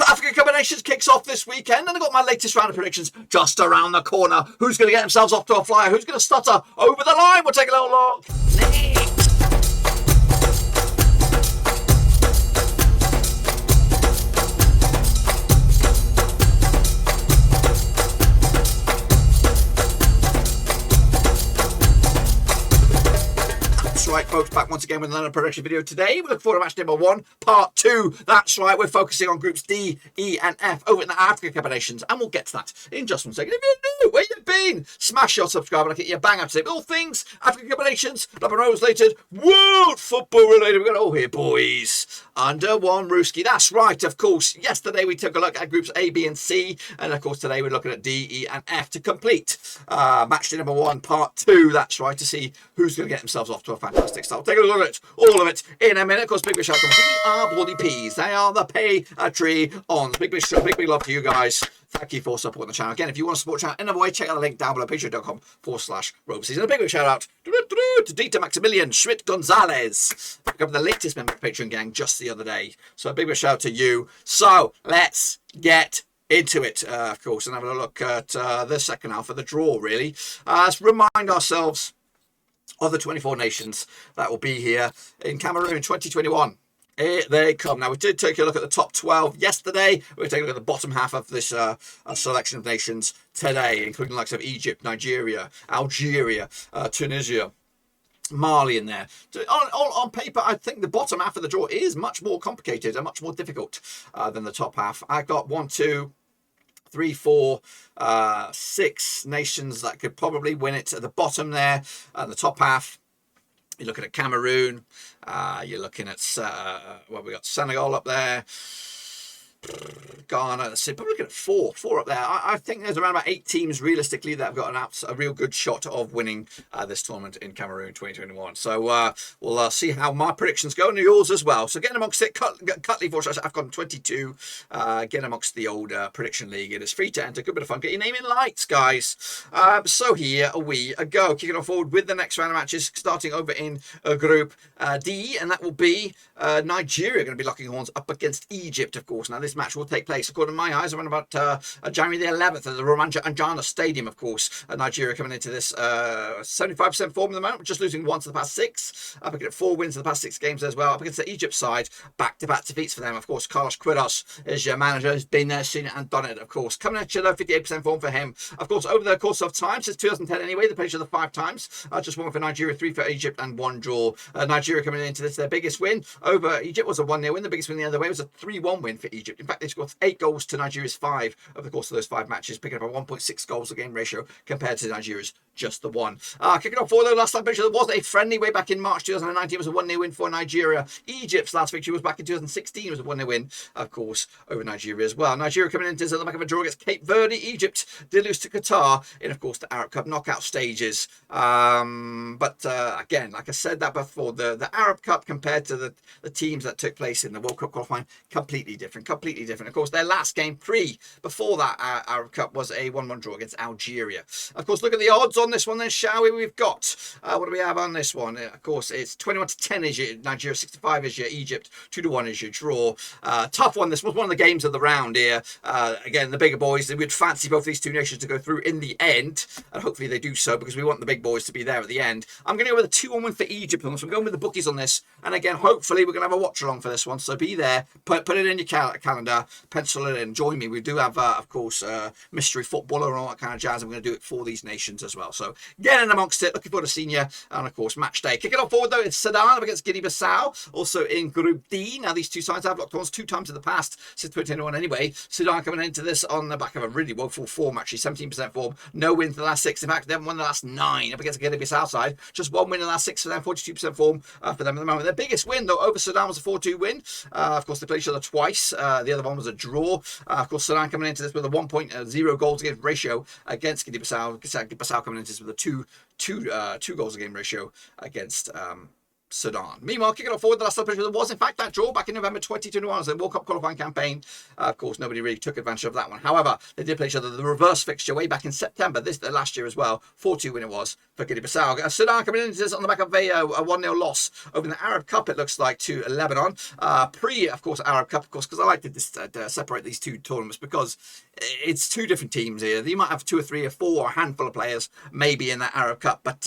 African Cup of Nations kicks off this weekend, and I've got my latest round of predictions just around the corner. Who's going to get themselves off to a flyer? Who's going to stutter over the line? We'll take a little look. Right, folks, back once again with another prediction video today. We look forward to match number 1, part 2. That's right, we're focusing on groups D, E, and F over in the African Cup of Nations, and we'll get to that in just one second. If you're new, where you been? Smash your subscribe and I'll get you bang up to date. All things African Cup of Nations, Club and Rose related, world football related. We've got it all here, boys. Under one Rooski. That's right, of course. Yesterday we took a look at groups A, B, and C, and of course today we're looking at D, E, and F to complete match day number 1, part 2. That's right, to see who's going to get themselves off to a fantastic start. Take a look at it, all of it in a minute. Of course, big shout out to DR Bloody Peas. They are the pay a tree on. Big love to you guys. Thank you for supporting the channel. Again, if you want to support the channel in another way, check out the link down below, patreon.com/Roverseas. And a big shout out to Dieter Maximilian Schmidt Gonzalez. I got the latest member of the Patreon gang just the other day. So a big shout out to you. So let's get into it, of course, and have a look at the second half of the draw, really. Let's remind ourselves of the 24 nations that will be here in Cameroon 2021. Here they come. Now, we did take a look at the top 12 yesterday. We're taking a look at the bottom half of this selection of nations today, including the likes of Egypt, Nigeria, Algeria, Tunisia, Mali in there. On paper, I think the bottom half of the draw is much more complicated and much more difficult than the top half. I got 1, 2, 3, 4, 6 nations that could probably win it at the bottom there. The top half, you're looking at Cameroon. You're looking at, well, we got Senegal up there. Ghana, let's see, probably looking at four up there. I think there's around about 8 teams realistically that have got a real good shot of winning this tournament in Cameroon 2021. So we'll see how my predictions go and yours as well. So get amongst it, Cutley for AFCON 22. Get amongst the old prediction league. It is free to enter. Good bit of fun. Get your name in lights, guys. So here we go. Kicking off forward with the next round of matches, starting over in Group D, and that will be Nigeria going to be locking horns up against Egypt, of course. Now, this match will take place, according to my eyes, around about January the 11th at the Romanja Anjana Stadium, of course. Nigeria coming into this 75% form at the moment, just losing 1 to the past 6. Up against 4 wins in the past 6 games as well. Up against the Egypt side, back-to-back defeats for them. Of course, Carlos Queiroz is your manager. He's been there, seen it, and done it, of course. Coming in Chile, 58% form for him. Of course, over the course of time, since 2010 anyway, they played each other 5 times. Just 1 for Nigeria, 3 for Egypt, and 1 draw. Nigeria coming into this, their biggest win over Egypt was a 1-0 win. The biggest win the other way was a 3-1 win for Egypt. In fact, they scored 8 goals to Nigeria's 5 over the course of those 5 matches, picking up a 1.6 goals a game ratio compared to Nigeria's just the 1. Kicking off for the last time picture, there was a friendly way back in March 2019. It was a 1-0 win for Nigeria. Egypt's last victory was back in 2016. It was a 1-0 win, of course, over Nigeria as well. Nigeria coming into this at the back of a draw against Cape Verde. Egypt did lose to Qatar in, of course, the Arab Cup knockout stages. But again, like I said that before, the Arab Cup compared to the teams that took place in the World Cup qualifying, completely different. Of course, their last game before that Arab Cup was a 1-1 draw against Algeria. Of course, look at the odds on this one then, shall we? We've got, what do we have on this one? Of course, it's 21-10 is your Nigeria, 65 is your Egypt, 2-1 is your draw. Tough one. This was one of the games of the round here. Again, the bigger boys, we'd fancy both these two nations to go through in the end, and hopefully they do so because we want the big boys to be there at the end. I'm going to go with a 2-1 win for Egypt on this. I'm going with the bookies on this, and again, hopefully we're going to have a watch along for this one, so be there, put it in your calendar, pencil it in, join me. We do have, of course, mystery footballer and all that kind of jazz. I'm going to do it for these nations as well. So get in amongst it. Looking forward to seeing you. And of course, match day. Kicking off forward though, it's Sudan against Guinea-Bissau. Also in Group D. Now these two sides have locked horns 2 times in the past since 2021 anyway. Sudan coming into this on the back of a really woeful form, actually 17% form. No wins in the last 6. In fact, they haven't won the last 9 up against the Guinea-Bissau side. Just 1 win in the last 6 for them. 42% form for them at the moment. Their biggest win though over Sudan was a 4-2 win. Of course, they played each other twice. The other one was a draw. Of course, Sudan coming into this with a 1.0 goals against ratio against Guinea-Bissau. Guinea-Bissau coming into this with a 2 goals a game ratio against Sudan. Meanwhile, kicking off forward, the last celebration there was in fact that draw back in November 2021 as the World Cup qualifying campaign. Of course, nobody really took advantage of that one. However, they did play each other the reverse fixture way back in September, last year as well. 4-2 win it was for Guinea-Bissau. Sudan coming into this on the back of a 1-0 loss over in the Arab Cup, it looks like, to Lebanon. Of course, Arab Cup, of course, because I like to separate these two tournaments because it's two different teams here. You might have 2 or 3 or 4 or a handful of players maybe in that Arab Cup, but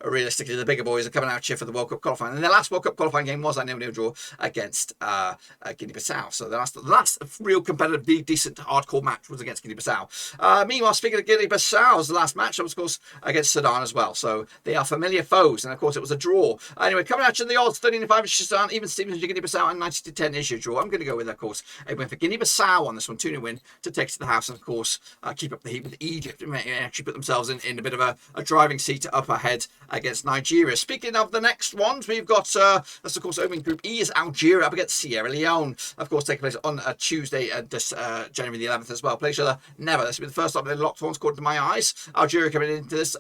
realistically, the bigger boys are coming out here for the World Cup qualifying. And their last World Cup qualifying game was that 0-0 draw against Guinea-Bissau. So the last real competitive, decent, hardcore match was against Guinea-Bissau. Meanwhile, speaking of Guinea-Bissau's last match, that was, of course, against Sudan as well. So they are familiar foes. And, of course, it was a draw. Anyway, coming out to the odds, 13-5 Sudan, even Stevens to Guinea-Bissau, and 90-10 is your draw. I'm going to go with, of course, a win for Guinea-Bissau on this one, 2-0 win to take to the house. And, of course, keep up the heat with Egypt and actually put themselves in a bit of a driving seat up ahead against Nigeria. Speaking of the next ones, we've got, that's, of course, opening Group E is Algeria up against Sierra Leone. Of course, taking place on Tuesday, January the 11th as well. Play each other never. This will be the first time they've locked horns, according to my eyes. Algeria coming into this,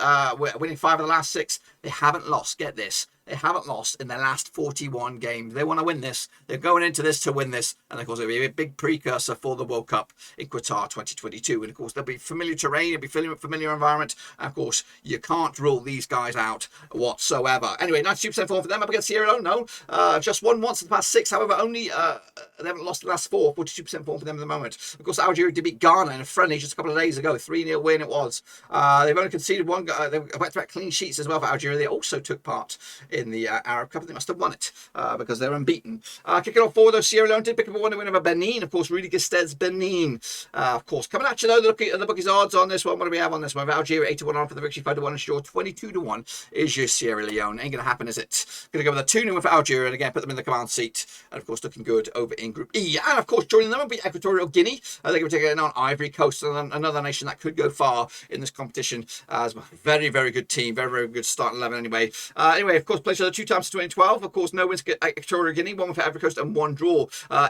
winning 5 of the last 6. They haven't lost. Get this. They haven't lost in their last 41 games. They want to win this. They're going into this to win this. And, of course, it'll be a big precursor for the World Cup in Qatar 2022. And, of course, there'll be familiar terrain. It'll be familiar environment. And, of course, you can't rule these guys out whatsoever. Anyway, 92% form for them up against Sierra Leone. No. Just won once in the past 6. However, only they haven't lost the last 4. 42% form for them at the moment. Of course, Algeria did beat Ghana in a friendly just a couple of days ago. 3-0 win it was. They've only conceded one. They went back clean sheets as well for Algeria. They also took part in the Arab Cup. They must have won it because they're unbeaten. Kicking off forward, though, Sierra Leone did pick up a 1-0 win over Benin. Of course, Rudy Gested's Benin. Of course, coming at you, though, the bookies' odds on this one. What do we have on this one? Algeria 8-1 on for the victory, 5-1 and short. 22-1 is your Sierra Leone. Ain't going to happen, is it? Going to go with a 2-0 win for Algeria and again put them in the command seat. And, of course, looking good over in Group E. And, of course, joining them will be Equatorial Guinea. They're going to be taking on Ivory Coast, another nation that could go far in this competition. As a very, very good team. Very, very good starting 11 anyway. Anyway, of course, played each other 2 times in 2012. Of course, no wins for Equatorial Guinea, 1 win for Ivory Coast and 1 draw.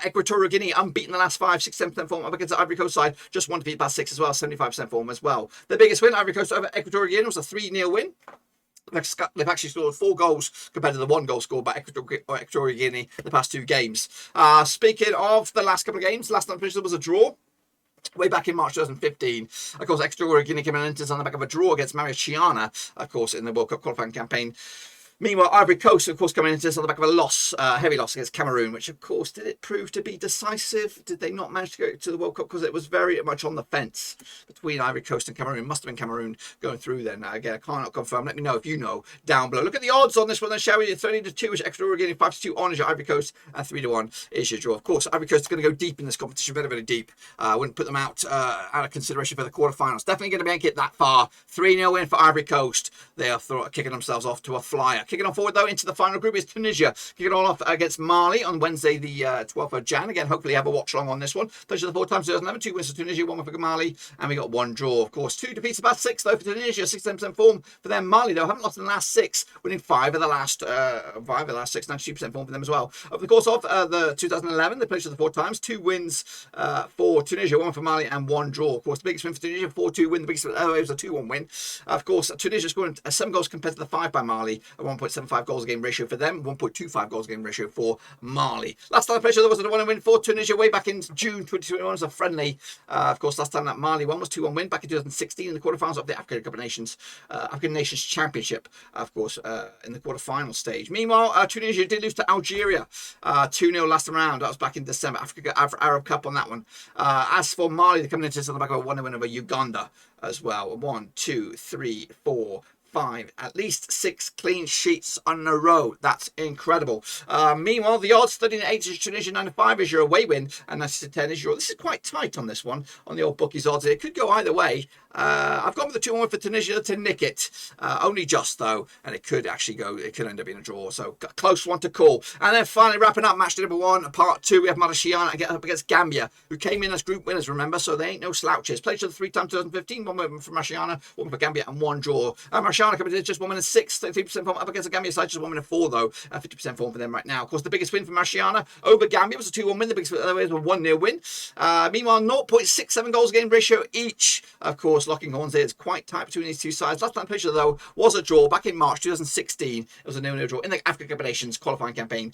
Equatorial Guinea unbeaten the last 5, 6-7% form up against the Ivory Coast side. Just 1 defeat past 6 as well, 75% form as well. The biggest win, Ivory Coast over Equatorial Guinea, was a 3-0 win. They've actually scored 4 goals compared to the 1 goal scored by Equatorial Guinea the past 2 games. Speaking of the last couple of games, last time there was a draw. Way back in March 2015, of course, Equatorial Guinea came in on the back of a draw against Mauritania, of course, in the World Cup qualifying campaign. Meanwhile, Ivory Coast, of course, coming into this on the back of a loss, heavy loss against Cameroon, which, of course, did it prove to be decisive? Did they not manage to go to the World Cup? Because it was very much on the fence between Ivory Coast and Cameroon. Must have been Cameroon going through then. Again, I cannot confirm. Let me know if you know down below. Look at the odds on this one then, shall we? 30-2 is Equatorial Guinea, 5-2 on is your Ivory Coast, and 3-1 is your draw. Of course, Ivory Coast is going to go deep in this competition, very, very deep. Wouldn't put them out of consideration for the quarterfinals. Definitely going to make it that far. 3-0 win for Ivory Coast. They are kicking themselves off to a flyer. Kicking on forward, though, into the final group is Tunisia. Kicking all off against Mali on Wednesday, the 12th of Jan. Again, hopefully have a watch along on this one. Pleasure the 4 times 2011. 2 wins for Tunisia, 1 win for Mali, and we got 1 draw. Of course, 2 defeats about 6 though for Tunisia. 67% form for them. Mali though haven't lost in the last 6, winning 5 of the last 6. 92% form for them as well. Over the course of the 2011, they played each other 4 times. 2 wins for Tunisia, 1 for Mali, and 1 draw. Of course, the biggest win for Tunisia, 4-2 win. The biggest it was a 2-1 win. Of course, Tunisia scoring 7 goals compared to the 5 by Mali. A 1.75 goals a game ratio for them. 1.25 goals game ratio for Mali. Last time I played, there was a 1-1 win for Tunisia way back in June 2021. It was a friendly. Of course, last time that Mali won was 2-1 win back in 2016 in the quarterfinals of the African Nations Championship. Of course, in the quarterfinal stage. Meanwhile, Tunisia did lose to Algeria 2-0 last round. That was back in December. Arab Cup on that one. As for Mali, they're coming into this on the back of a 1-0 win over Uganda as well. 1, 2, 3, 4, 5, at least 6 clean sheets on a row. That's incredible. Meanwhile, the odds 13-8 is Tunisia, 9-5 is your away win, and 90-10 is your. This is quite tight on this one, on the old bookies odds. It could go either way. I've gone with the 2-1 for Tunisia to nick it. Only just, though, and it could actually go, it could end up being a draw. So, a close one to call. And then finally, wrapping up, match number 1, part 2, we have Mauritania up against Gambia, who came in as group winners, remember, so they ain't no slouches. Played each other 3 times 2015, 1 win for Mauritania, 1 for Gambia, and 1 draw. Mauritania Marciano coming in just 1 win and 6, 33% form up against the Gambia side, just 1 win and 4 though, 50% form for them right now. Of course, the biggest win for Marciano over Gambia was a 2-1 win. The biggest was a 1-0 win. Meanwhile, 0.67 goals game ratio each. Of course, locking horns there. It's quite tight between these two sides. Last time played though was a draw back in March 2016. It was a 0-0 draw in the Africa Cup of Nations qualifying campaign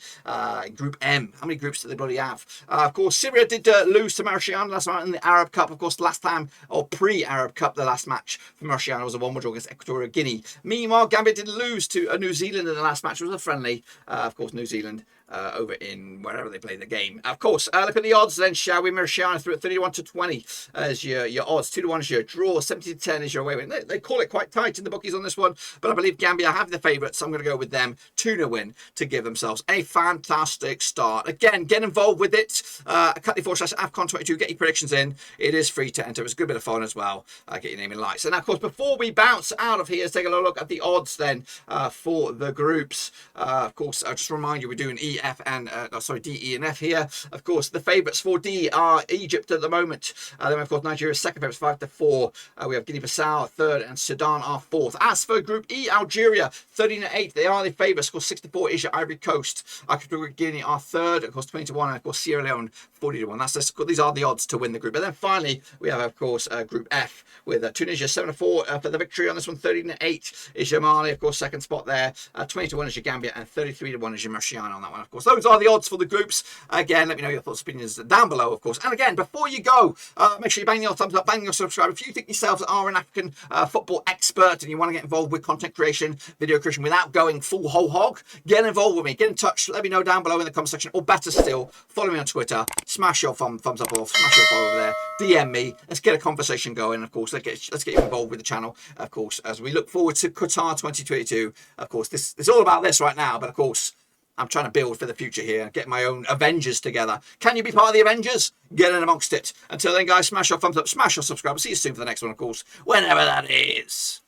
in Group M. How many groups do they bloody have? Of course, Syria did lose to Marciano last night in the Arab Cup. Of course, last time, or pre-Arab Cup, the last match for Marciano was a 1-1 draw against Equatorial Guinea. Meanwhile, Gambia did lose to New Zealand in the last match. It was a friendly. Of course, New Zealand over in wherever they play the game. Of course, look at the odds then, shall we? Marciano through at 31-20 as your odds. 2-1 is your draw. 70-10 is your away win. They call it quite tight in the bookies on this one, but I believe Gambia have the favourites, so I'm going to go with them. 2-0 win to give themselves a fantastic start. Again, get involved with it. @AFCON 22. Get your predictions in. It is free to enter. It's a good bit of fun as well. Get your name in lights. And of course, before we bounce out of here, let's take a look at the odds then for the groups. Of course, I'll just remind you, we're doing D, E, and F here. Of course, the favourites for D are Egypt at the moment. Then, of course, Nigeria's second favourites, 5-4. We have Guinea-Bissau third, and Sudan are fourth. As for Group E, Algeria 13-8. They are the favourites. Of course, 6-4 is your Ivory Coast. Equatorial Guinea are third. Of course, 20-1. And of course, Sierra Leone 40-1. These are the odds to win the group. And then finally, we have, of course, Group F with Tunisia 7-4 for the victory on this one. 13-8 is your Mali, of course, second spot there. 20-1 is your Gambia, and 33-1 is your Marciano on that one. Of course, those are the odds for the groups. Again, let me know your thoughts and opinions down below, of course. And again, before you go, make sure you bang your thumbs up, bang your subscribe. If you think yourselves are an African football expert and you want to get involved with content creation, video creation without going full whole hog, get involved with me. Get in touch. Let me know down below in the comment section, or better still, follow me on Twitter. Smash your thumbs up or smash your follow over there. DM me. Let's get a conversation going. Of course, let's get you involved with the channel. Of course, as we look forward to Qatar 2022. Of course, this is all about this right now, but of course, I'm trying to build for the future here, get my own Avengers together. Can you be part of the Avengers? Get in amongst it. Until then, guys, smash your thumbs up, smash your subscribe. See you soon for the next one, of course, whenever that is.